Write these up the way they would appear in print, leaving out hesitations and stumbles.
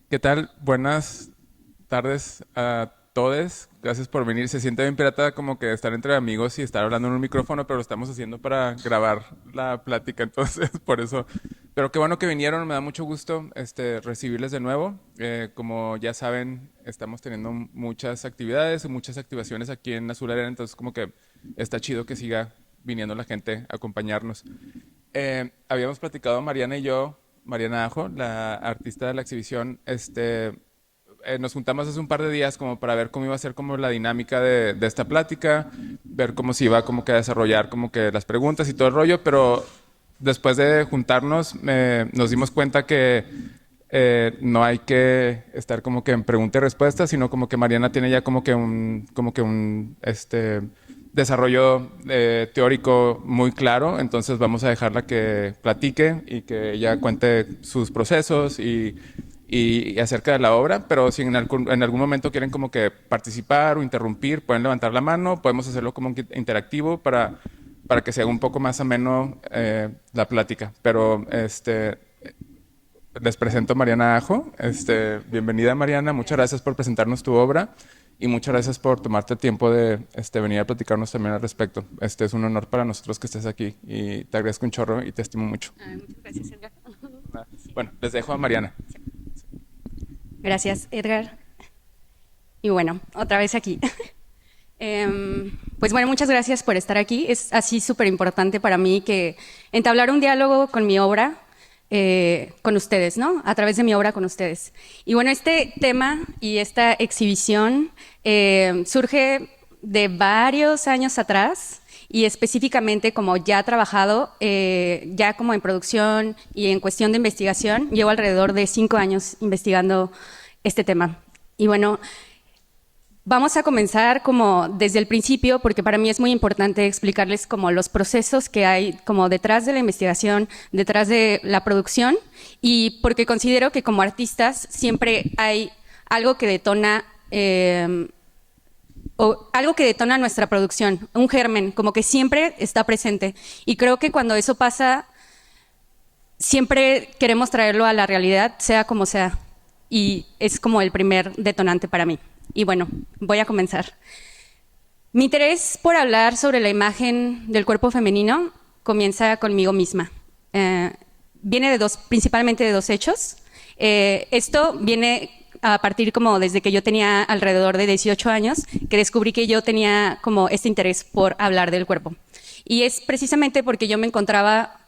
¿Qué tal? Buenas tardes a todos. Gracias por venir. Se siente bien pirata como que estar entre amigos y estar hablando en un micrófono, pero lo estamos haciendo para grabar la plática, entonces por eso. Pero qué bueno que vinieron, me da mucho gusto recibirles de nuevo. Como ya saben, estamos teniendo muchas actividades y muchas activaciones aquí en Azul Arena, entonces como que está chido que siga viniendo la gente a acompañarnos. Habíamos platicado Mariana y yo, Mariana Ajo, la artista de la exhibición, nos juntamos hace un par de días como para ver cómo iba a ser como la dinámica de esta plática, ver cómo se iba como que a desarrollar como que las preguntas y todo el rollo, pero después de juntarnos nos dimos cuenta que no hay que estar como que en pregunta y respuesta, sino como que Mariana tiene ya como que un desarrollo teórico muy claro, entonces vamos a dejarla que platique y que ella cuente sus procesos y acerca de la obra, pero si en algún momento quieren como que participar o interrumpir, pueden levantar la mano, podemos hacerlo como interactivo para que sea un poco más ameno la plática. Pero les presento a Mariana Ajo. Bienvenida Mariana, muchas gracias por presentarnos tu obra y muchas gracias por tomarte el tiempo de venir a platicarnos también al respecto. Es un honor para nosotros que estés aquí y te agradezco un chorro y te estimo mucho. Muchas gracias, Edgar. Sí. Bueno, les dejo a Mariana. Gracias, Edgar. Y bueno, otra vez aquí. Pues bueno, muchas gracias por estar aquí. Es así súper importante para mí que entablar un diálogo con mi obra, con ustedes, ¿no? A través de mi obra con ustedes. Y bueno, este tema y esta exhibición surge de varios años atrás y específicamente como ya trabajado, ya como en producción y en cuestión de investigación, llevo alrededor de 5 años investigando este tema. Y bueno, vamos a comenzar como desde el principio, porque para mí es muy importante explicarles como los procesos que hay como detrás de la investigación, detrás de la producción, y porque considero que como artistas siempre hay algo que detona o algo que detona nuestra producción, un germen, como que siempre está presente. Y creo que cuando eso pasa, siempre queremos traerlo a la realidad, sea como sea. Y es como el primer detonante para mí. Y bueno, voy a comenzar. Mi interés por hablar sobre la imagen del cuerpo femenino comienza conmigo misma. Viene de principalmente de dos hechos. Esto viene a partir como desde que yo tenía alrededor de 18 años, que descubrí que yo tenía como este interés por hablar del cuerpo. Y es precisamente porque yo me encontraba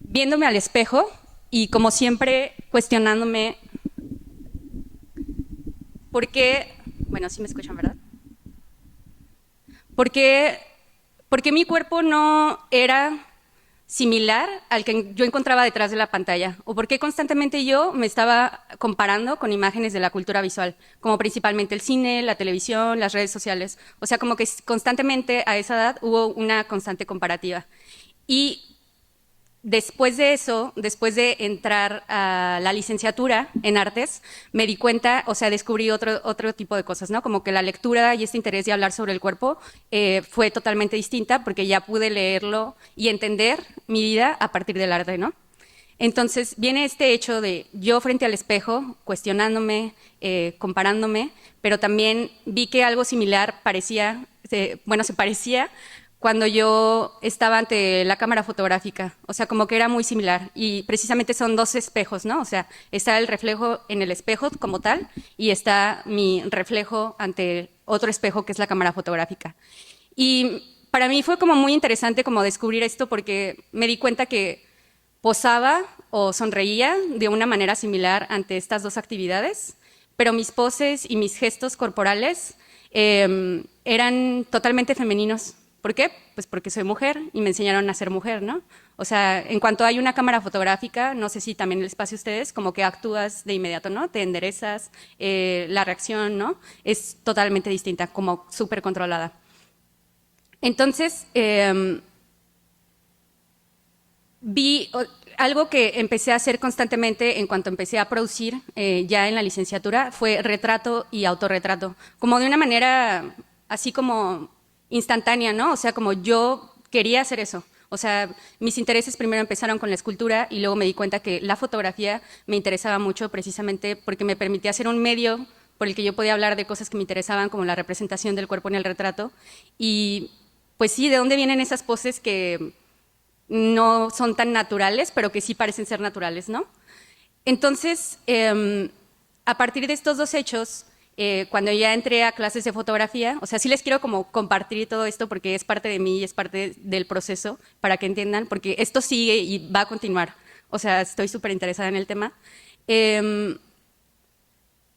viéndome al espejo y como siempre cuestionándome por qué, bueno, sí me escuchan, ¿verdad? Porque mi cuerpo no era similar al que yo encontraba detrás de la pantalla, o porque constantemente yo me estaba comparando con imágenes de la cultura visual, como principalmente el cine, la televisión, las redes sociales. O sea, como que constantemente a esa edad hubo una constante comparativa. Y después de eso, después de entrar a la licenciatura en artes, me di cuenta, o sea, descubrí otro tipo de cosas, ¿no? Como que la lectura y este interés de hablar sobre el cuerpo fue totalmente distinta porque ya pude leerlo y entender mi vida a partir del arte, ¿no? Entonces viene este hecho de yo frente al espejo, cuestionándome, comparándome, pero también vi que algo similar parecía, se parecía cuando yo estaba ante la cámara fotográfica, o sea, como que era muy similar. Y precisamente son dos espejos, ¿no? O sea, está el reflejo en el espejo como tal y está mi reflejo ante otro espejo que es la cámara fotográfica. Y para mí fue como muy interesante como descubrir esto porque me di cuenta que posaba o sonreía de una manera similar ante estas dos actividades, pero mis poses y mis gestos corporales eran totalmente femeninos. ¿Por qué? Pues porque soy mujer y me enseñaron a ser mujer, ¿no? O sea, en cuanto hay una cámara fotográfica, no sé si también les pase a ustedes, como que actúas de inmediato, ¿no? Te enderezas, la reacción, ¿no? Es totalmente distinta, como súper controlada. Entonces, vi algo que empecé a hacer constantemente en cuanto empecé a producir ya en la licenciatura fue retrato y autorretrato, como de una manera así como instantánea, ¿no? O sea, como yo quería hacer eso. O sea, mis intereses primero empezaron con la escultura y luego me di cuenta que la fotografía me interesaba mucho precisamente porque me permitía ser un medio por el que yo podía hablar de cosas que me interesaban, como la representación del cuerpo en el retrato. Y pues sí, ¿de dónde vienen esas poses que no son tan naturales, pero que sí parecen ser naturales, ¿no? Entonces, a partir de estos dos hechos, cuando ya entré a clases de fotografía, o sea, sí les quiero como compartir todo esto porque es parte de mí y es parte del proceso, para que entiendan, porque esto sigue y va a continuar. O sea, estoy súper interesada en el tema.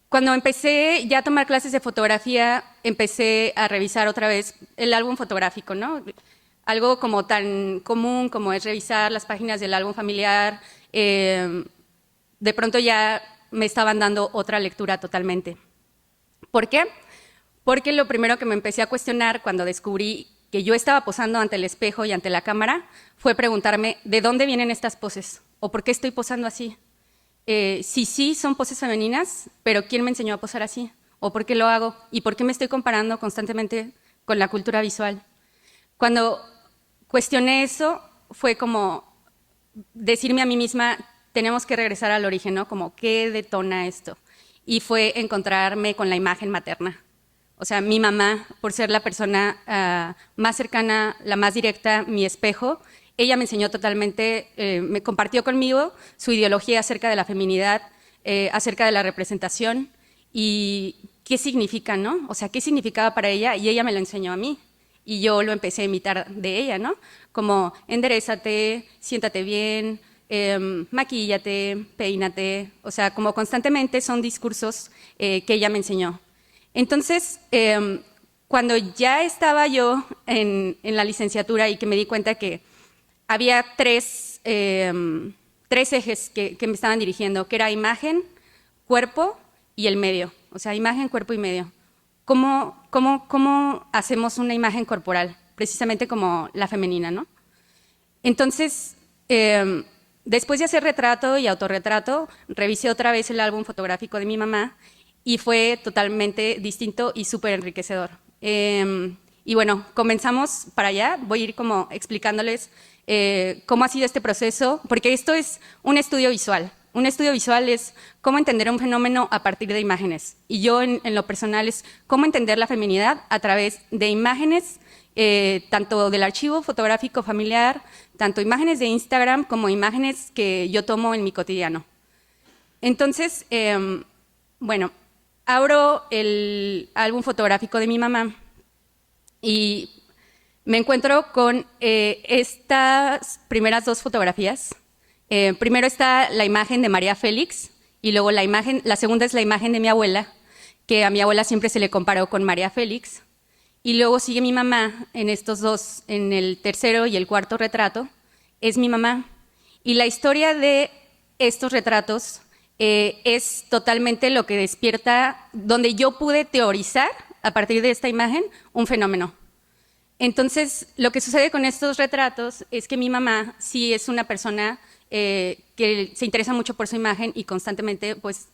Cuando empecé ya a tomar clases de fotografía, empecé a revisar otra vez el álbum fotográfico, ¿no? Algo como tan común como es revisar las páginas del álbum familiar, de pronto ya me estaban dando otra lectura totalmente. ¿Por qué? Porque lo primero que me empecé a cuestionar cuando descubrí que yo estaba posando ante el espejo y ante la cámara fue preguntarme ¿de dónde vienen estas poses? ¿O por qué estoy posando así? Sí, son poses femeninas, pero ¿quién me enseñó a posar así? ¿O por qué lo hago? ¿Y por qué me estoy comparando constantemente con la cultura visual? Cuando cuestioné eso, fue como decirme a mí misma, tenemos que regresar al origen, ¿no? Como, ¿qué detona esto? Y fue encontrarme con la imagen materna. O sea, mi mamá, por ser la persona más cercana, la más directa, mi espejo, ella me enseñó totalmente, me compartió conmigo su ideología acerca de la feminidad, acerca de la representación y qué significa, ¿no? O sea, qué significaba para ella y ella me lo enseñó a mí. Y yo lo empecé a imitar de ella, ¿no? Como, enderézate, siéntate bien, maquíllate, peínate. O sea, como constantemente son discursos que ella me enseñó. Entonces, cuando ya estaba yo en la licenciatura y que me di cuenta que había tres ejes que me estaban dirigiendo, que era imagen, cuerpo y el medio. O sea, imagen, cuerpo y medio. ¿Cómo hacemos una imagen corporal? Precisamente como la femenina, ¿no? Entonces, después de hacer retrato y autorretrato, revisé otra vez el álbum fotográfico de mi mamá y fue totalmente distinto y súper enriquecedor. Y bueno, comenzamos para allá. Voy a ir como explicándoles cómo ha sido este proceso, porque esto es un estudio visual. Un estudio visual es cómo entender un fenómeno a partir de imágenes. Y yo, en lo personal, es cómo entender la feminidad a través de imágenes, tanto del archivo fotográfico familiar, tanto imágenes de Instagram como imágenes que yo tomo en mi cotidiano. Entonces, bueno, abro el álbum fotográfico de mi mamá y me encuentro con estas primeras dos fotografías. Primero está la imagen de María Félix y luego la segunda es la imagen de mi abuela, que a mi abuela siempre se le comparó con María Félix. Y luego sigue mi mamá en estos dos, en el tercero y el cuarto retrato, es mi mamá. Y la historia de estos retratos es totalmente lo que despierta, donde yo pude teorizar a partir de esta imagen un fenómeno. Entonces, lo que sucede con estos retratos es que mi mamá sí es una persona que se interesa mucho por su imagen y constantemente pues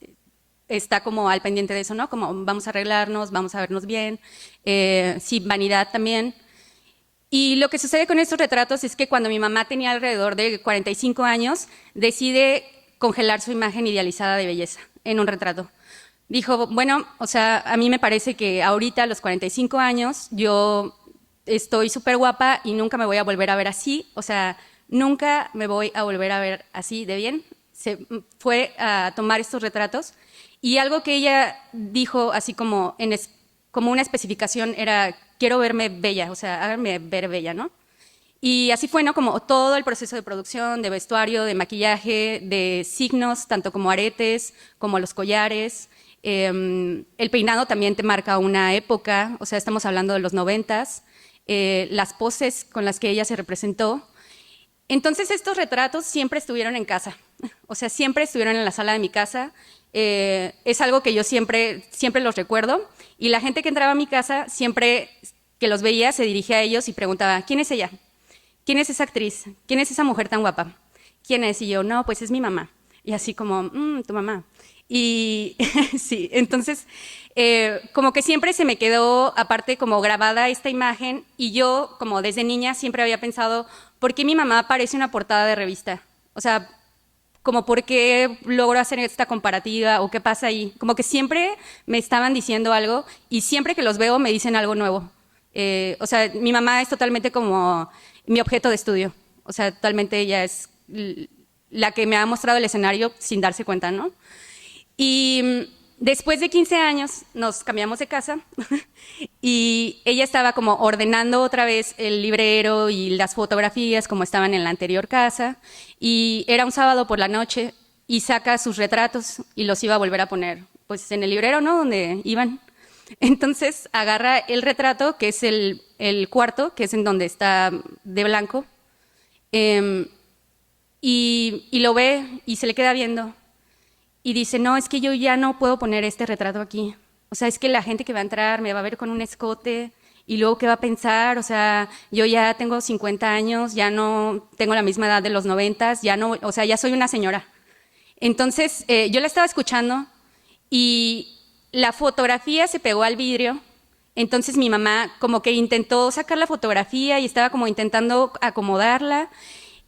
está como al pendiente de eso, ¿no? Como vamos a arreglarnos, vamos a vernos bien, sí, vanidad también. Y lo que sucede con estos retratos es que cuando mi mamá tenía alrededor de 45 años, decide congelar su imagen idealizada de belleza en un retrato. Dijo, bueno, o sea, a mí me parece que ahorita a los 45 años yo estoy súper guapa y nunca me voy a volver a ver así, o sea, nunca me voy a volver a ver así de bien. Se fue a tomar estos retratos y algo que ella dijo así como, como una especificación era, quiero verme bella, o sea, háganme ver bella, ¿no? Y así fue, ¿no? Como todo el proceso de producción, de vestuario, de maquillaje, de signos, tanto como aretes, como los collares. El peinado también te marca una época, o sea, estamos hablando de los 90s, las poses con las que ella se representó. Entonces estos retratos siempre estuvieron en casa, o sea, siempre estuvieron en la sala de mi casa. Es algo que yo siempre los recuerdo y la gente que entraba a mi casa siempre que los veía se dirigía a ellos y preguntaba, ¿quién es ella? ¿Quién es esa actriz? ¿Quién es esa mujer tan guapa? ¿Quién es? Y yo, no, pues es mi mamá. Y así como, tu mamá. Y sí, entonces, como que siempre se me quedó, aparte, como grabada esta imagen, y yo, como desde niña, siempre había pensado, ¿por qué mi mamá parece una portada de revista? O sea, como por qué logro hacer esta comparativa o qué pasa ahí. Como que siempre me estaban diciendo algo y siempre que los veo me dicen algo nuevo. O sea, mi mamá es totalmente como mi objeto de estudio. O sea, totalmente ella es la que me ha mostrado el escenario sin darse cuenta, ¿no? Y después de 15 años nos cambiamos de casa y ella estaba como ordenando otra vez el librero y las fotografías como estaban en la anterior casa, y era un sábado por la noche y saca sus retratos y los iba a volver a poner pues en el librero, ¿no? Donde iban. Entonces agarra el retrato, que es el cuarto, que es en donde está de blanco, eh, y lo ve y se le queda viendo. Y dice, no, es que yo ya no puedo poner este retrato aquí. O sea, es que la gente que va a entrar me va a ver con un escote y luego qué va a pensar. O sea, yo ya tengo 50 años, ya no tengo la misma edad de los 90, ya no, o sea, ya soy una señora. Entonces, yo la estaba escuchando y la fotografía se pegó al vidrio. Entonces mi mamá como que intentó sacar la fotografía y estaba como intentando acomodarla.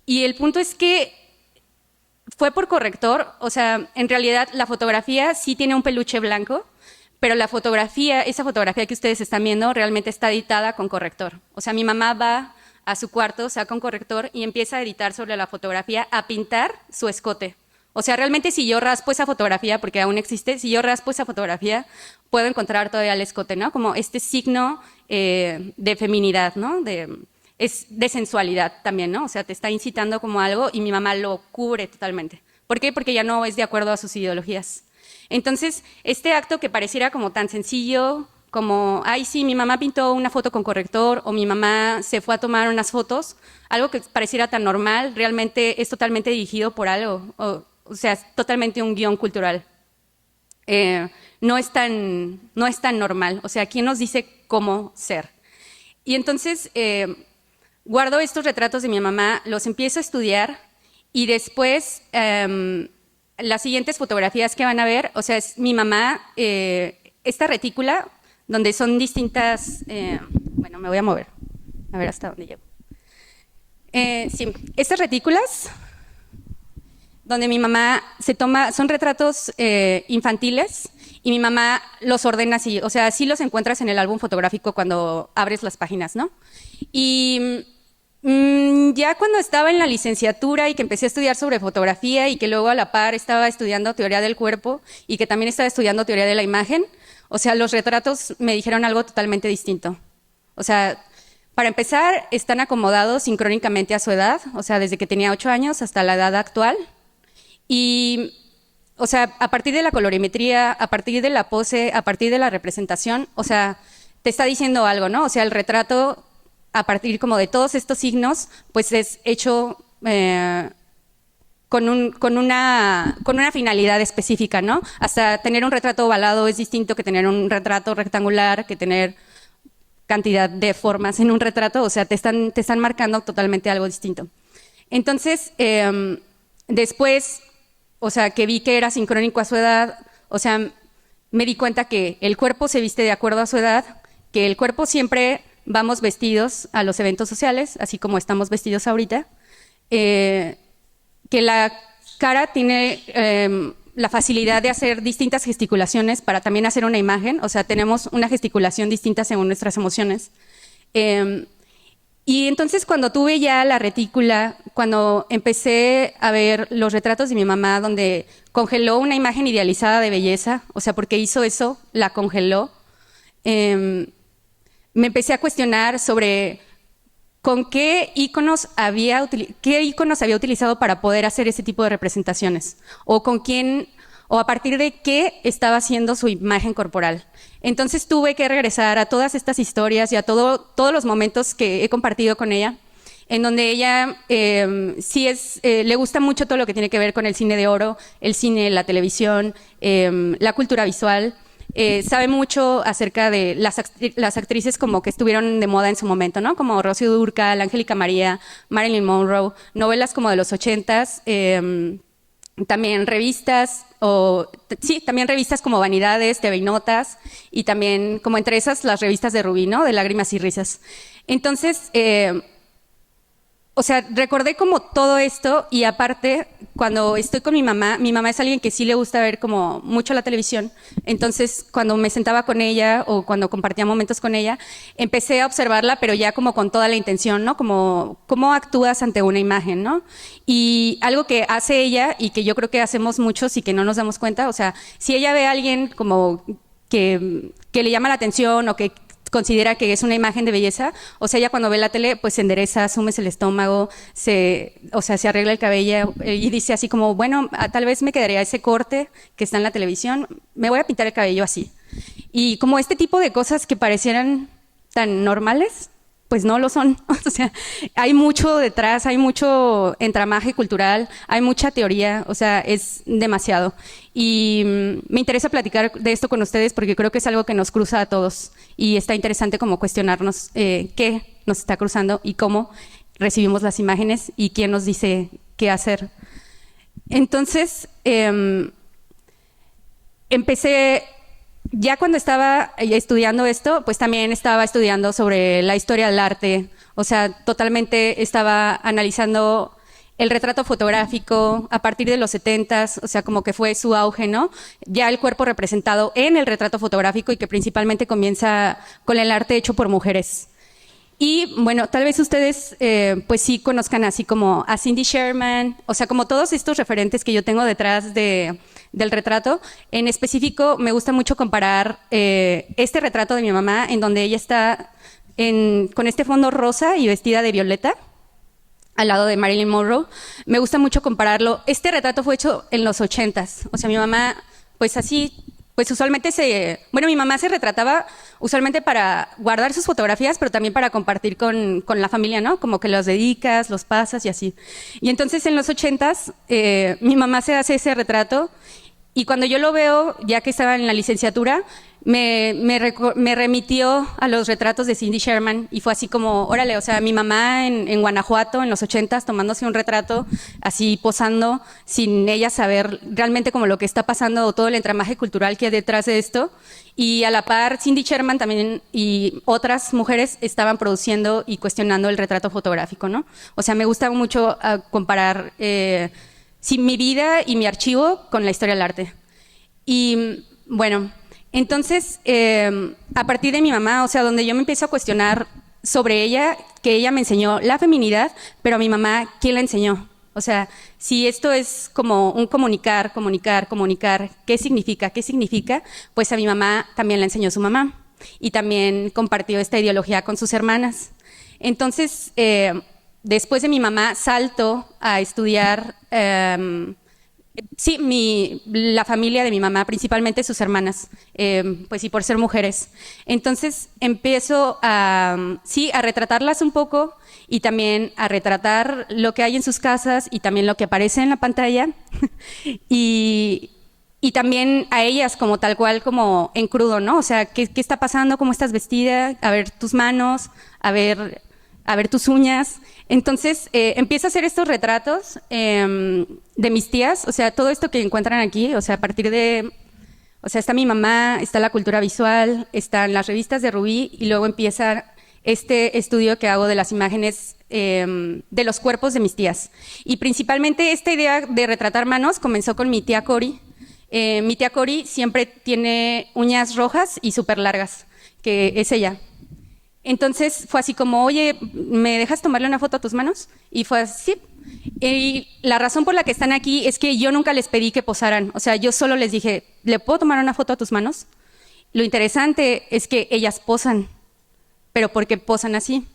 Y el punto es que fue por corrector, o sea, en realidad la fotografía sí tiene un peluche blanco, pero la fotografía, esa fotografía que ustedes están viendo, realmente está editada con corrector. O sea, mi mamá va a su cuarto, saca un corrector y empieza a editar sobre la fotografía, a pintar su escote. O sea, realmente si yo raspo esa fotografía, porque aún existe, si yo raspo esa fotografía, puedo encontrar todavía el escote, ¿no? Como este signo de feminidad, ¿no? Es de sensualidad también, ¿no? O sea, te está incitando como algo y mi mamá lo cubre totalmente. ¿Por qué? Porque ya no es de acuerdo a sus ideologías. Entonces, este acto que pareciera como tan sencillo, como, ay, sí, mi mamá pintó una foto con corrector o mi mamá se fue a tomar unas fotos, algo que pareciera tan normal, realmente es totalmente dirigido por algo, o sea, es totalmente un guión cultural. No es tan normal, o sea, ¿quién nos dice cómo ser? Y entonces guardo estos retratos de mi mamá, los empiezo a estudiar y después las siguientes fotografías que van a ver, o sea, es mi mamá, esta retícula donde son distintas, bueno, me voy a mover, a ver hasta dónde llego. Sí, estas retículas donde mi mamá se toma, son retratos infantiles y mi mamá los ordena así, o sea, así los encuentras en el álbum fotográfico cuando abres las páginas, ¿no? Y ya cuando estaba en la licenciatura y que empecé a estudiar sobre fotografía y que luego a la par estaba estudiando teoría del cuerpo y que también estaba estudiando teoría de la imagen, o sea, los retratos me dijeron algo totalmente distinto. O sea, para empezar, están acomodados sincrónicamente a su edad, o sea, desde que tenía 8 años hasta la edad actual. Y, o sea, a partir de la colorimetría, a partir de la pose, a partir de la representación, o sea, te está diciendo algo, ¿no? O sea, el retrato, a partir como de todos estos signos, pues es hecho con una finalidad específica, ¿no? Hasta tener un retrato ovalado es distinto que tener un retrato rectangular, que tener cantidad de formas en un retrato, o sea, te están marcando totalmente algo distinto. Entonces, después, o sea, que vi que era sincrónico a su edad, o sea, me di cuenta que el cuerpo se viste de acuerdo a su edad, que el cuerpo siempre vamos vestidos a los eventos sociales, así como estamos vestidos ahorita, que la cara tiene la facilidad de hacer distintas gesticulaciones para también hacer una imagen, o sea, tenemos una gesticulación distinta según nuestras emociones. Y entonces cuando tuve ya la retícula, cuando empecé a ver los retratos de mi mamá, donde congeló una imagen idealizada de belleza, o sea, porque hizo eso, la congeló, me empecé a cuestionar sobre con qué íconos había utilizado para poder hacer ese tipo de representaciones, o con quién, o a partir de qué estaba haciendo su imagen corporal. Entonces tuve que regresar a todas estas historias y a todos los momentos que he compartido con ella, en donde ella le gusta mucho todo lo que tiene que ver con el cine de oro, el cine, la televisión, la cultura visual. Sabe mucho acerca de las actrices como que estuvieron de moda en su momento, ¿no? Como Rocío Dúrcal, Angélica María, Marilyn Monroe, novelas como de los 80s, también revistas, sí, también revistas como Vanidades, TV y Notas, y también como entre esas las revistas de Rubí, ¿no? De Lágrimas y Risas. Entonces, o sea, recordé como todo esto y aparte, cuando estoy con mi mamá es alguien que sí le gusta ver como mucho la televisión. Entonces, cuando me sentaba con ella o cuando compartía momentos con ella, empecé a observarla, pero ya como con toda la intención, ¿no? Como cómo actúas ante una imagen, ¿no? Y algo que hace ella y que yo creo que hacemos muchos y que no nos damos cuenta, o sea, si ella ve a alguien como que le llama la atención o que considera que es una imagen de belleza, o sea, ella cuando ve la tele, pues se endereza, asumes el estómago, o sea, se arregla el cabello y dice así como, bueno, tal vez me quedaría ese corte que está en la televisión, me voy a pintar el cabello así. Y como este tipo de cosas que parecieran tan normales, pues no lo son. O sea, hay mucho detrás, hay mucho entramaje cultural, hay mucha teoría, o sea, es demasiado. Y me interesa platicar de esto con ustedes porque creo que es algo que nos cruza a todos y está interesante como cuestionarnos qué nos está cruzando y cómo recibimos las imágenes y quién nos dice qué hacer. Entonces, empecé... Ya cuando estaba estudiando esto, pues también estaba estudiando sobre la historia del arte, o sea, totalmente estaba analizando el retrato fotográfico a partir de los 70s, o sea, como que fue su auge, ¿no? Ya el cuerpo representado en el retrato fotográfico y que principalmente comienza con el arte hecho por mujeres. Y bueno, tal vez ustedes pues sí conozcan así como a Cindy Sherman, o sea, como todos estos referentes que yo tengo detrás del retrato. En específico, me gusta mucho comparar este retrato de mi mamá, en donde ella está con este fondo rosa y vestida de violeta, al lado de Marilyn Monroe. Me gusta mucho compararlo. Este retrato fue hecho en los 80s. O sea, mi mamá, pues así, pues usualmente bueno, mi mamá se retrataba usualmente para guardar sus fotografías, pero también para compartir con la familia, ¿no? Como que los dedicas, los pasas y así. Y entonces en los 80s, mi mamá se hace ese retrato y cuando yo lo veo, ya que estaba en la licenciatura, me remitió a los retratos de Cindy Sherman y fue así como, órale, o sea, mi mamá en Guanajuato en los 80s tomándose un retrato, así posando, sin ella saber realmente como lo que está pasando o todo el entramaje cultural que hay detrás de esto. Y a la par, Cindy Sherman también y otras mujeres estaban produciendo y cuestionando el retrato fotográfico, ¿no? O sea, me gusta mucho comparar sí, mi vida y mi archivo con la historia del arte. Y bueno, entonces, a partir de mi mamá, o sea, donde yo me empiezo a cuestionar sobre ella, que ella me enseñó la feminidad, pero a mi mamá, ¿quién la enseñó? O sea, si esto es como un comunicar, ¿qué significa? ¿Qué significa? Pues a mi mamá también la enseñó su mamá y también compartió esta ideología con sus hermanas. Entonces, después de mi mamá, salto a estudiar... sí, la familia de mi mamá, principalmente sus hermanas, pues sí, por ser mujeres. Entonces empiezo sí, a retratarlas un poco y también a retratar lo que hay en sus casas y también lo que aparece en la pantalla y también a ellas como tal cual, como en crudo, ¿no? O sea, ¿qué está pasando? ¿Cómo estás vestida? A ver tus manos, a ver tus uñas. Entonces, empiezo a hacer estos retratos de mis tías, o sea, todo esto que encuentran aquí, o sea, a partir de, o sea, está mi mamá, está la cultura visual, están las revistas de Rubí y luego empieza este estudio que hago de las imágenes de los cuerpos de mis tías. Y principalmente esta idea de retratar manos comenzó con mi tía Cori. Mi tía Cori siempre tiene uñas rojas y súper largas, que es ella. Entonces fue así como, oye, ¿me dejas tomarle una foto a tus manos? Y fue así. Y la razón por la que están aquí es que yo nunca les pedí que posaran. O sea, yo solo les dije, ¿le puedo tomar una foto a tus manos? Lo interesante es que ellas posan. ¿Pero por qué posan así?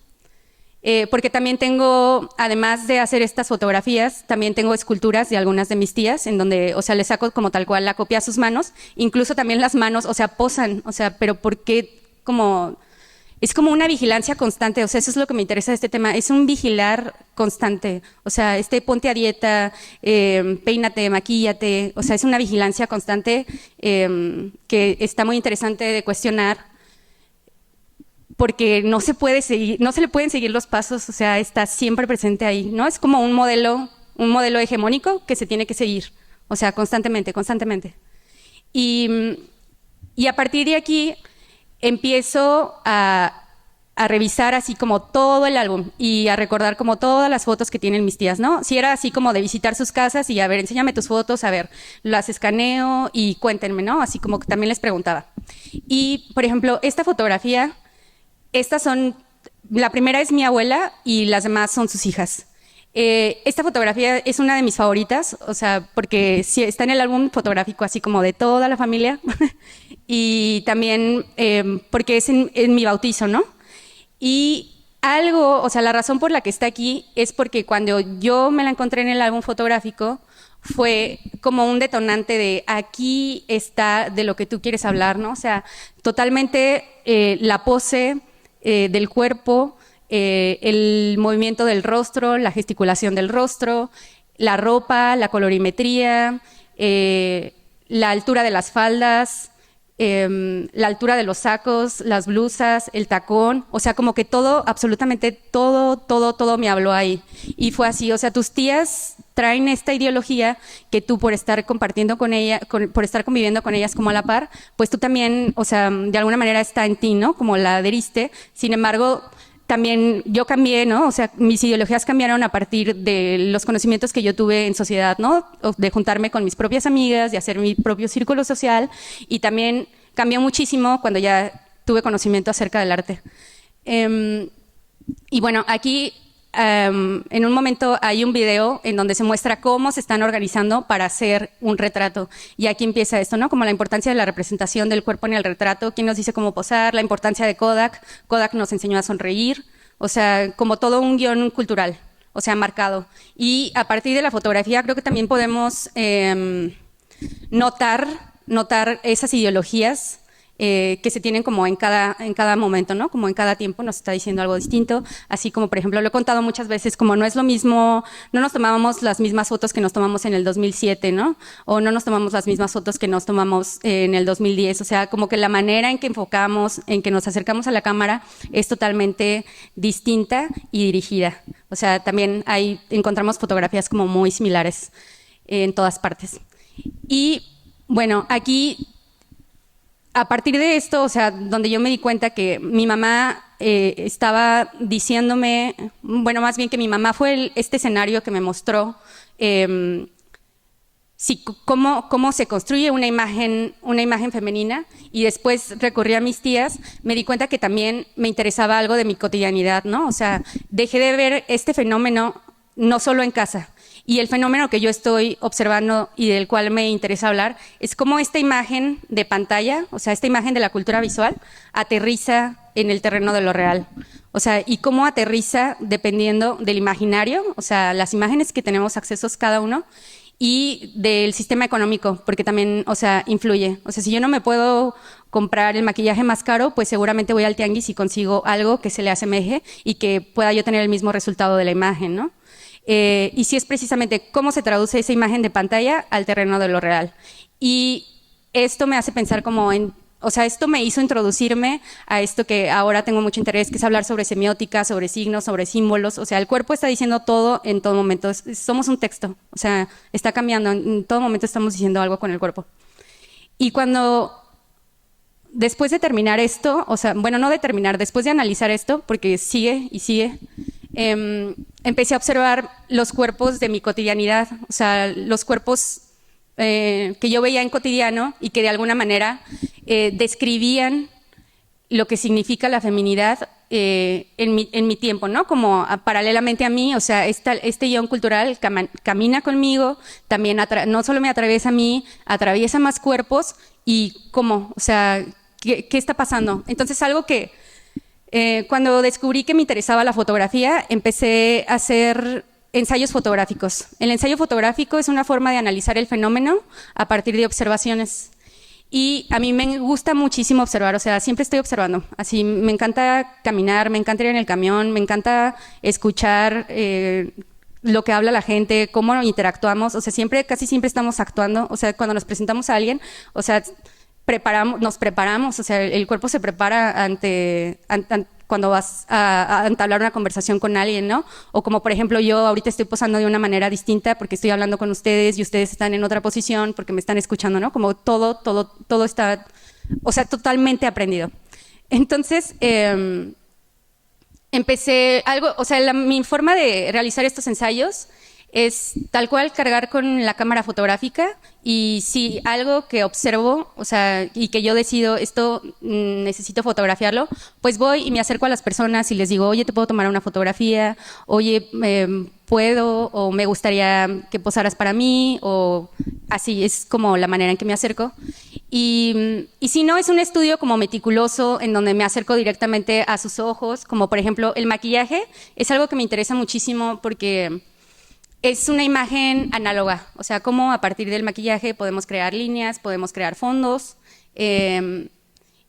Porque también tengo, además de hacer estas fotografías, también tengo esculturas de algunas de mis tías, en donde, o sea, les saco como tal cual la copia a sus manos. Incluso también las manos, o sea, posan. O sea, ¿pero por qué como...? Es como una vigilancia constante, o sea, eso es lo que me interesa de este tema, es un vigilar constante, o sea, ponte a dieta, peínate, maquíllate, o sea, es una vigilancia constante que está muy interesante de cuestionar, porque no se le pueden seguir los pasos, o sea, está siempre presente ahí, ¿no? Es como un modelo hegemónico que se tiene que seguir, O sea, constantemente, constantemente. Y, y a partir de aquí empiezo a revisar así como todo el álbum y a recordar como todas las fotos que tienen mis tías, ¿no? Si era así como de visitar sus casas y a ver, enséñame tus fotos, a ver, las escaneo y cuéntenme, ¿no? Así como que también les preguntaba. Y, por ejemplo, esta fotografía, estas son, la primera es mi abuela y las demás son sus hijas. Esta fotografía es una de mis favoritas, o sea, porque sí, está en el álbum fotográfico así como de toda la familia y también porque es en mi bautizo, ¿no? Y algo, o sea, la razón por la que está aquí es porque cuando yo me la encontré en el álbum fotográfico fue como un detonante de aquí está de lo que tú quieres hablar, ¿no? O sea, totalmente la pose del cuerpo, el movimiento del rostro, la gesticulación del rostro, la ropa, la colorimetría, la altura de las faldas, la altura de los sacos, las blusas, el tacón, o sea, como que todo, absolutamente todo me habló ahí. Y fue así, o sea, tus tías traen esta ideología que tú por estar compartiendo con ella, por estar conviviendo con ellas como a la par, pues tú también, o sea, de alguna manera está en ti, ¿no? Como la adheriste. Sin embargo, también yo cambié, ¿no? O sea, mis ideologías cambiaron a partir de los conocimientos que yo tuve en sociedad, ¿no? De juntarme con mis propias amigas, de hacer mi propio círculo social, y también cambió muchísimo cuando ya tuve conocimiento acerca del arte. Y bueno, aquí en un momento hay un video en donde se muestra cómo se están organizando para hacer un retrato. Y aquí empieza esto, ¿no? Como la importancia de la representación del cuerpo en el retrato, quién nos dice cómo posar, la importancia de Kodak. Kodak nos enseñó a sonreír, o sea, como todo un guión cultural, o sea, marcado. Y a partir de la fotografía creo que también podemos notar esas ideologías que se tienen como en cada momento, ¿no? Como en cada tiempo nos está diciendo algo distinto, así como, por ejemplo, lo he contado muchas veces, como no es lo mismo, no nos tomábamos las mismas fotos que nos tomamos en el 2007, ¿no? O no nos tomamos las mismas fotos que nos tomamos en el 2010, o sea, como que la manera en que enfocamos, en que nos acercamos a la cámara es totalmente distinta y dirigida. O sea, también encontramos fotografías como muy similares en todas partes. Y bueno, aquí a partir de esto, o sea, donde yo me di cuenta que mi mamá estaba diciéndome, bueno, más bien que mi mamá fue este escenario que me mostró cómo se construye una imagen femenina, y después recurrí a mis tías, me di cuenta que también me interesaba algo de mi cotidianidad, ¿no? O sea, dejé de ver este fenómeno no solo en casa. Y el fenómeno que yo estoy observando y del cual me interesa hablar es cómo esta imagen de pantalla, o sea, esta imagen de la cultura visual, aterriza en el terreno de lo real. O sea, y cómo aterriza dependiendo del imaginario, o sea, las imágenes que tenemos accesos cada uno, y del sistema económico, porque también, o sea, influye. O sea, si yo no me puedo comprar el maquillaje más caro, pues seguramente voy al tianguis y consigo algo que se le asemeje y que pueda yo tener el mismo resultado de la imagen, ¿no? Y sí es precisamente cómo se traduce esa imagen de pantalla al terreno de lo real. Y esto me hace pensar como o sea, esto me hizo introducirme a esto que ahora tengo mucho interés, que es hablar sobre semiótica, sobre signos, sobre símbolos. O sea, el cuerpo está diciendo todo en todo momento. Somos un texto, o sea, está cambiando. En todo momento estamos diciendo algo con el cuerpo. Y después de terminar esto, o sea, bueno, no de terminar, después de analizar esto, porque sigue y sigue, empecé a observar los cuerpos de mi cotidianidad, o sea, los cuerpos que yo veía en cotidiano y que de alguna manera describían lo que significa la feminidad en mi tiempo, ¿no? Como paralelamente a mí, o sea, este guión cultural camina conmigo, también no solo me atraviesa a mí, atraviesa más cuerpos, y cómo, o sea, ¿qué está pasando? Entonces, algo que cuando descubrí que me interesaba la fotografía, empecé a hacer ensayos fotográficos. El ensayo fotográfico es una forma de analizar el fenómeno a partir de observaciones. Y a mí me gusta muchísimo observar, o sea, siempre estoy observando. Así, me encanta caminar, me encanta ir en el camión, me encanta escuchar lo que habla la gente, cómo interactuamos. O sea, casi siempre estamos actuando. O sea, cuando nos presentamos a alguien, o sea, nos preparamos, o sea, el cuerpo se prepara cuando vas a entablar una conversación con alguien, ¿no? O como, por ejemplo, yo ahorita estoy posando de una manera distinta porque estoy hablando con ustedes y ustedes están en otra posición porque me están escuchando, ¿no? Como todo está, o sea, totalmente aprendido. Entonces, empecé algo, o sea, mi forma de realizar estos ensayos es tal cual cargar con la cámara fotográfica y si algo que observo, o sea, y que yo decido esto necesito fotografiarlo, pues voy y me acerco a las personas y les digo, oye, ¿te puedo tomar una fotografía? Oye, ¿puedo? O me gustaría que posaras para mí, o así, es como la manera en que me acerco. Y si no, es un estudio como meticuloso en donde me acerco directamente a sus ojos, como por ejemplo el maquillaje, es algo que me interesa muchísimo porque es una imagen análoga, o sea, cómo a partir del maquillaje podemos crear líneas, podemos crear fondos,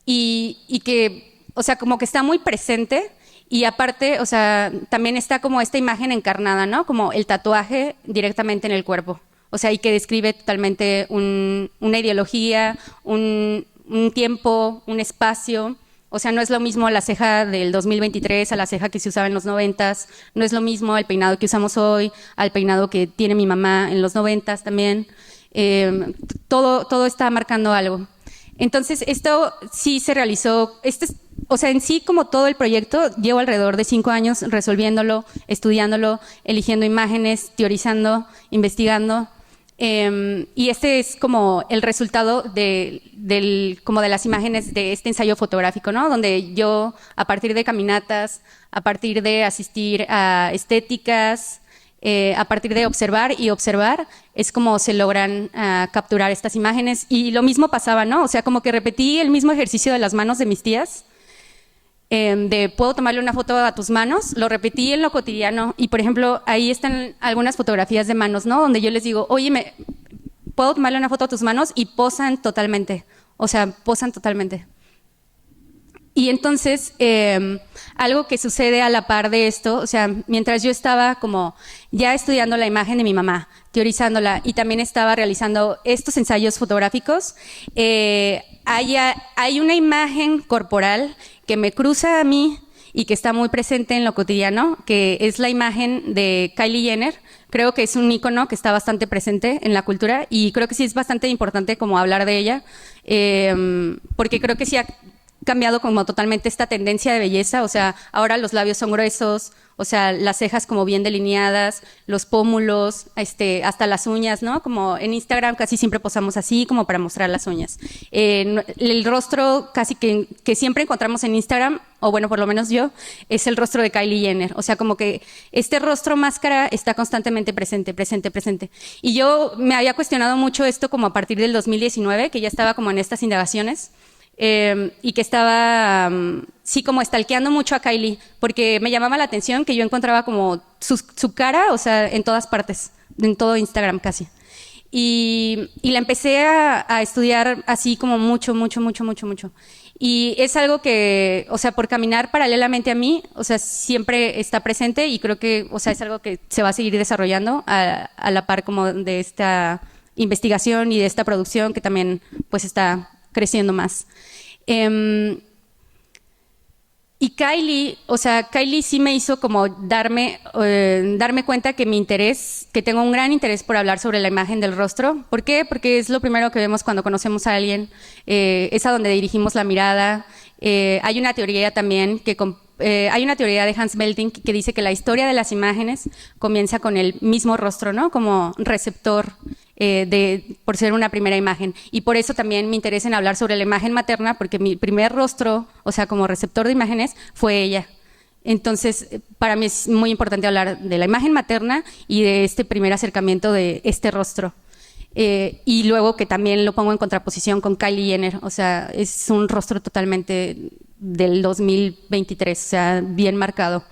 y que, o sea, como que está muy presente y aparte, o sea, también está como esta imagen encarnada, ¿no? Como el tatuaje directamente en el cuerpo, o sea, y que describe totalmente una ideología, un tiempo, un espacio. O sea, no es lo mismo la ceja del 2023 a la ceja que se usaba en los 90s, no es lo mismo el peinado que usamos hoy al peinado que tiene mi mamá en los 90s también. Todo está marcando algo. Entonces, esto sí se realizó, o sea, en sí como todo el proyecto, llevo alrededor de 5 años resolviéndolo, estudiándolo, eligiendo imágenes, teorizando, investigando. Y este es como el resultado como de las imágenes de este ensayo fotográfico, ¿no? Donde yo, a partir de caminatas, a partir de asistir a estéticas, a partir de observar y observar, es como se logran capturar estas imágenes. Y lo mismo pasaba, ¿no? O sea, como que repetí el mismo ejercicio de las manos de mis tías, de puedo tomarle una foto a tus manos, lo repetí en lo cotidiano y por ejemplo ahí están algunas fotografías de manos, ¿no? Donde yo les digo, oye, puedo tomarle una foto a tus manos y posan totalmente, o sea, posan totalmente. Y entonces, algo que sucede a la par de esto, o sea, mientras yo estaba como ya estudiando la imagen de mi mamá, teorizándola y también estaba realizando estos ensayos fotográficos, hay una imagen corporal que me cruza a mí y que está muy presente en lo cotidiano, que es la imagen de Kylie Jenner. Creo que es un ícono que está bastante presente en la cultura y creo que sí es bastante importante como hablar de ella, porque creo que sí ha cambiado como totalmente esta tendencia de belleza, o sea, ahora los labios son gruesos, o sea, las cejas como bien delineadas, los pómulos, hasta las uñas, ¿no? Como en Instagram casi siempre posamos así, como para mostrar las uñas. El rostro casi que siempre encontramos en Instagram, o bueno, por lo menos yo, es el rostro de Kylie Jenner, o sea, como que este rostro máscara está constantemente presente. Y yo me había cuestionado mucho esto como a partir del 2019, que ya estaba como en estas indagaciones, y que estaba, sí, como stalkeando mucho a Kylie, porque me llamaba la atención que yo encontraba como su cara, o sea, en todas partes, en todo Instagram casi. Y la empecé a estudiar así como mucho. Y es algo que, o sea, por caminar paralelamente a mí, o sea, siempre está presente y creo que, o sea, es algo que se va a seguir desarrollando a la par como de esta investigación y de esta producción que también pues está creciendo más. Y Kylie, o sea, Kylie sí me hizo como darme cuenta que que tengo un gran interés por hablar sobre la imagen del rostro. ¿Por qué? Porque es lo primero que vemos cuando conocemos a alguien, es a donde dirigimos la mirada. Hay una teoría también hay una teoría de Hans Belting que dice que la historia de las imágenes comienza con el mismo rostro, ¿no? Como receptor por ser una primera imagen. Y por eso también me interesa en hablar sobre la imagen materna, porque mi primer rostro, o sea, como receptor de imágenes, fue ella. Entonces, para mí es muy importante hablar de la imagen materna y de este primer acercamiento de este rostro. Y luego que también lo pongo en contraposición con Kylie Jenner, o sea, es un rostro totalmente del 2023, o sea, bien marcado.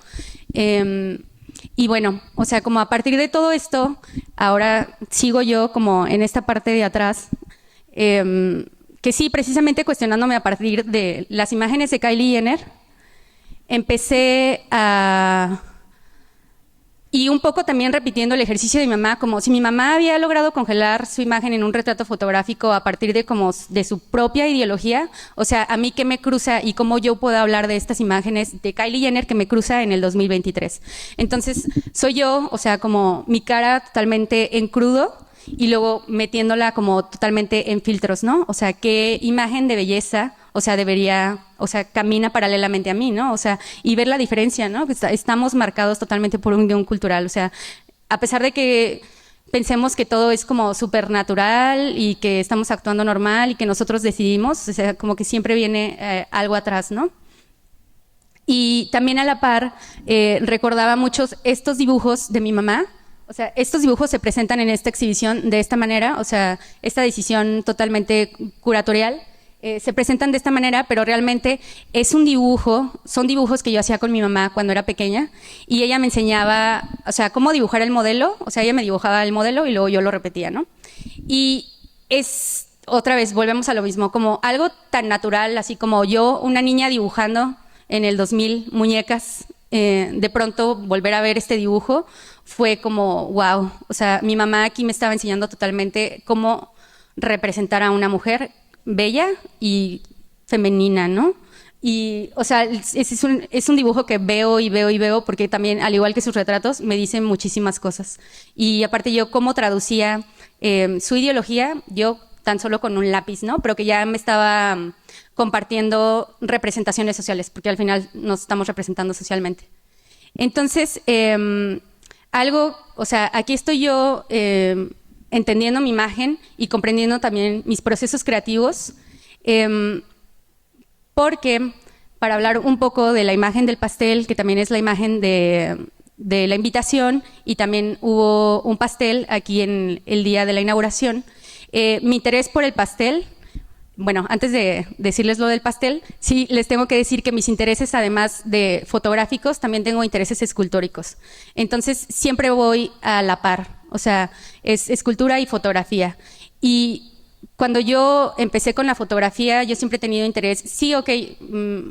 Y bueno, o sea, como a partir de todo esto, ahora sigo yo como en esta parte de atrás, que sí, precisamente cuestionándome a partir de las imágenes de Kylie Jenner, empecé a Y un poco también repitiendo el ejercicio de mi mamá, como si mi mamá había logrado congelar su imagen en un retrato fotográfico a partir de como de su propia ideología, o sea, a mí qué me cruza y cómo yo puedo hablar de estas imágenes de Kylie Jenner que me cruza en el 2023. Entonces, soy yo, o sea, como mi cara totalmente en crudo y luego metiéndola como totalmente en filtros, ¿no? O sea, qué imagen de belleza, o sea, debería, o sea, camina paralelamente a mí, ¿no? O sea, y ver la diferencia, ¿no? Estamos marcados totalmente por un guión cultural, o sea, a pesar de que pensemos que todo es como súper natural y que estamos actuando normal y que nosotros decidimos, o sea, como que siempre viene algo atrás, ¿no? Y también a la par recordaba muchos estos dibujos de mi mamá. O sea, estos dibujos se presentan en esta exhibición de esta manera, o sea, esta decisión totalmente curatorial. Se presentan de esta manera, pero realmente es un dibujo, son dibujos que yo hacía con mi mamá cuando era pequeña y ella me enseñaba, o sea, cómo dibujar el modelo, o sea, ella me dibujaba el modelo y luego yo lo repetía, ¿no? Y es, otra vez, volvemos a lo mismo, como algo tan natural, así como yo, una niña dibujando en el 2000 muñecas, de pronto volver a ver este dibujo fue como, wow, o sea, mi mamá aquí me estaba enseñando totalmente cómo representar a una mujer bella y femenina, ¿no? Y, o sea, es un dibujo que veo y veo y veo porque también, al igual que sus retratos, me dicen muchísimas cosas. Y aparte yo cómo traducía su ideología, yo tan solo con un lápiz, ¿no? Pero que ya me estaba compartiendo representaciones sociales, porque al final nos estamos representando socialmente. Entonces, algo, o sea, aquí estoy yo entendiendo mi imagen y comprendiendo también mis procesos creativos, porque para hablar un poco de la imagen del pastel, que también es la imagen de la invitación, y también hubo un pastel aquí en el día de la inauguración, mi interés por el pastel, bueno, antes de decirles lo del pastel, sí les tengo que decir que mis intereses, además de fotográficos, también tengo intereses escultóricos. Entonces, siempre voy a la par, o sea, es escultura y fotografía. Y cuando yo empecé con la fotografía, yo siempre he tenido interés, sí, ok,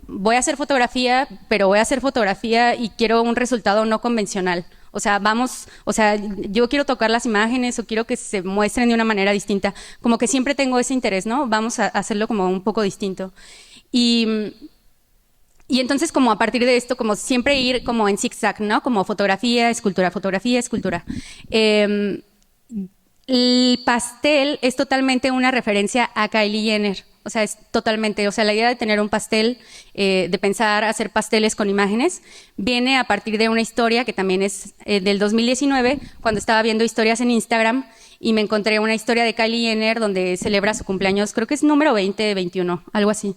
voy a hacer fotografía, pero voy a hacer fotografía y quiero un resultado no convencional. O sea, vamos, o sea, yo quiero tocar las imágenes o quiero que se muestren de una manera distinta. Como que siempre tengo ese interés, ¿no? Vamos a hacerlo como un poco distinto. Y entonces, como a partir de esto, como siempre ir como en zigzag, ¿no? Como fotografía, escultura, fotografía, escultura. El pastel es totalmente una referencia a Kylie Jenner. O sea, es totalmente, o sea, la idea de tener un pastel, de pensar hacer pasteles con imágenes, viene a partir de una historia que también es del 2019, cuando estaba viendo historias en Instagram y me encontré una historia de Kylie Jenner donde celebra su cumpleaños, creo que es número 20, 21, algo así.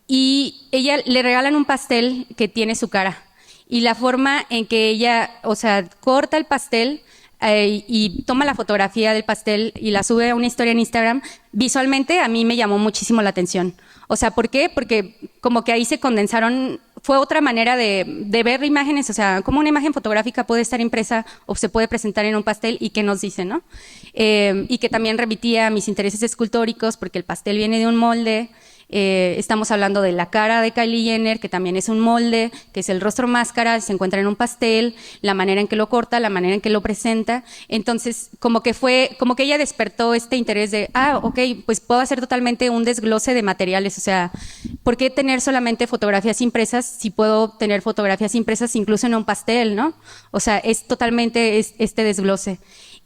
Y ella le regalan un pastel que tiene su cara. Y la forma en que ella, o sea, corta el pastel y toma la fotografía del pastel y la sube a una historia en Instagram, visualmente a mí me llamó muchísimo la atención. O sea, ¿por qué? Porque como que ahí se condensaron, fue otra manera de ver imágenes, o sea, cómo una imagen fotográfica puede estar impresa o se puede presentar en un pastel y qué nos dice, ¿no? Y que también remitía a mis intereses escultóricos porque el pastel viene de un molde. Estamos hablando de la cara de Kylie Jenner, que también es un molde, que es el rostro máscara, se encuentra en un pastel, la manera en que lo corta, la manera en que lo presenta. Entonces, como que ella despertó este interés de, ok, pues puedo hacer totalmente un desglose de materiales. O sea, ¿por qué tener solamente fotografías impresas si puedo tener fotografías impresas incluso en un pastel, ¿no? O sea, es totalmente este desglose.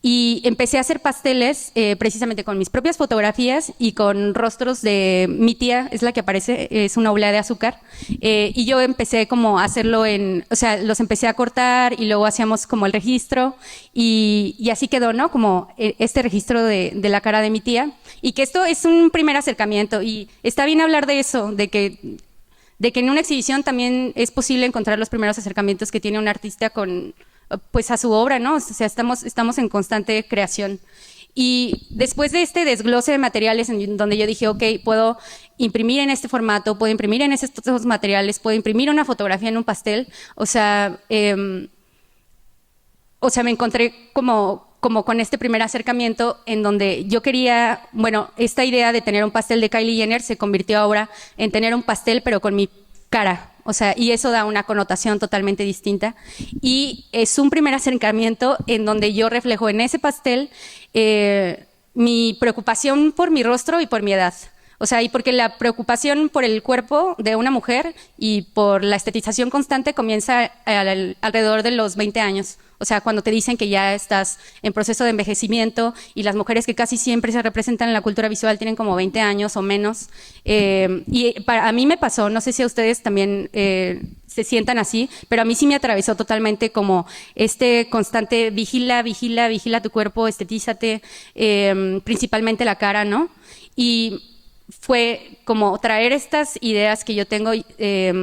Y empecé a hacer pasteles precisamente con mis propias fotografías y con rostros de mi tía, es la que aparece, es una oblea de azúcar. Y yo empecé como a hacerlo o sea, los empecé a cortar y luego hacíamos como el registro y así quedó, ¿no? Como este registro de la cara de mi tía. Y que esto es un primer acercamiento y está bien hablar de eso, de que en una exhibición también es posible encontrar los primeros acercamientos que tiene un artista con pues a su obra, ¿no? O sea, estamos en constante creación. Y después de este desglose de materiales en donde yo dije, ok, puedo imprimir en este formato, puedo imprimir en estos materiales, puedo imprimir una fotografía en un pastel, o sea, me encontré como con este primer acercamiento en donde yo quería, bueno, esta idea de tener un pastel de Kylie Jenner se convirtió ahora en tener un pastel pero con mi cara, o sea, y eso da una connotación totalmente distinta. Y es un primer acercamiento en donde yo reflejo en ese pastel mi preocupación por mi rostro y por mi edad. O sea, y porque la preocupación por el cuerpo de una mujer y por la estetización constante comienza alrededor de los 20 años. O sea, cuando te dicen que ya estás en proceso de envejecimiento y las mujeres que casi siempre se representan en la cultura visual tienen como 20 años o menos. A mí me pasó, no sé si a ustedes también se sientan así, pero a mí sí me atravesó totalmente como este constante vigila tu cuerpo, estetízate, principalmente la cara, ¿no? Y fue como traer estas ideas que yo tengo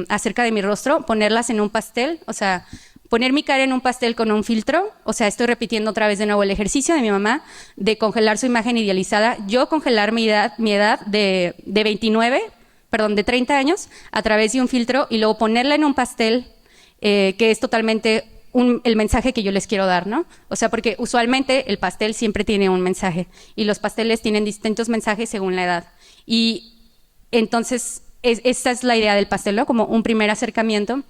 acerca de mi rostro, ponerlas en un pastel, o sea, poner mi cara en un pastel con un filtro, o sea, estoy repitiendo otra vez de nuevo el ejercicio de mi mamá, de congelar su imagen idealizada, yo congelar mi edad de 30 años, a través de un filtro y luego ponerla en un pastel que es totalmente el mensaje que yo les quiero dar, ¿no? O sea, porque usualmente el pastel siempre tiene un mensaje y los pasteles tienen distintos mensajes según la edad. Y entonces, esta es la idea del pastel, ¿no? Como un primer acercamiento.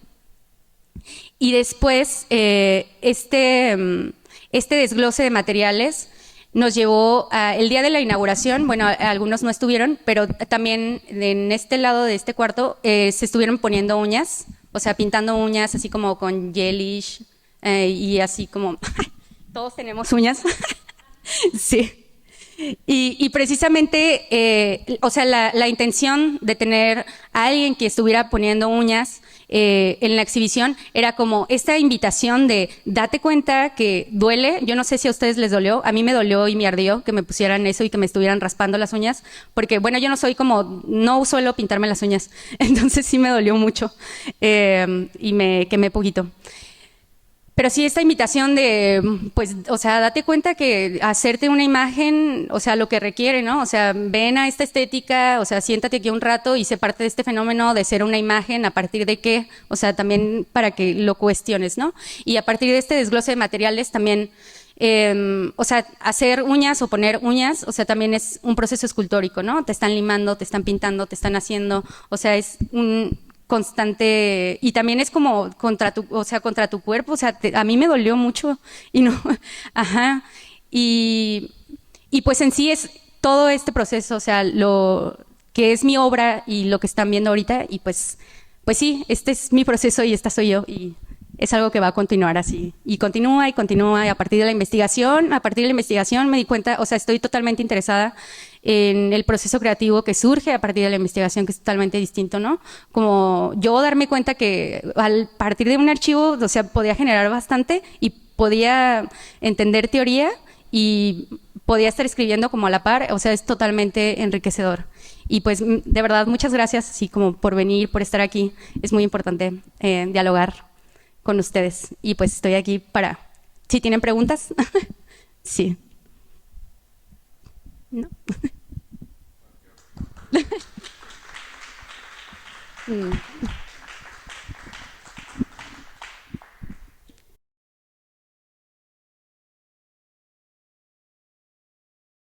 Y después, este desglose de materiales nos llevó el día de la inauguración, bueno, algunos no estuvieron, pero también en este lado de este cuarto se estuvieron poniendo uñas, o sea, pintando uñas así como con gelish y así como, todos tenemos uñas, sí. Y precisamente, o sea, la intención de tener a alguien que estuviera poniendo uñas en la exhibición era como esta invitación de date cuenta que duele. Yo no sé si a ustedes les dolió, a mí me dolió y me ardió que me pusieran eso y que me estuvieran raspando las uñas, porque bueno, yo no suelo pintarme las uñas, entonces sí me dolió mucho y me quemé poquito. Pero sí esta invitación de, pues, o sea, date cuenta que hacerte una imagen, o sea, lo que requiere, ¿no? O sea, ven a esta estética, o sea, siéntate aquí un rato y sé parte de este fenómeno de ser una imagen, a partir de qué, o sea, también para que lo cuestiones, ¿no? Y a partir de este desglose de materiales también, o sea, hacer uñas o poner uñas, o sea, también es un proceso escultórico, ¿no? Te están limando, te están pintando, te están haciendo, o sea, es un constante, y también es como contra tu cuerpo, o sea, a mí me dolió mucho y no, ajá, y pues en sí es todo este proceso, o sea, lo que es mi obra y lo que están viendo ahorita, y pues sí, este es mi proceso y esta soy yo, y es algo que va a continuar así, y continúa, y a partir de la investigación me di cuenta, o sea, estoy totalmente interesada en el proceso creativo que surge a partir de la investigación, que es totalmente distinto, ¿no? Como yo darme cuenta que al partir de un archivo, o sea, podía generar bastante y podía entender teoría y podía estar escribiendo como a la par, o sea, es totalmente enriquecedor. Y pues, de verdad, muchas gracias, así como por venir, por estar aquí. Es muy importante dialogar con ustedes. Y pues estoy aquí para, si tienen preguntas, sí. ¿No?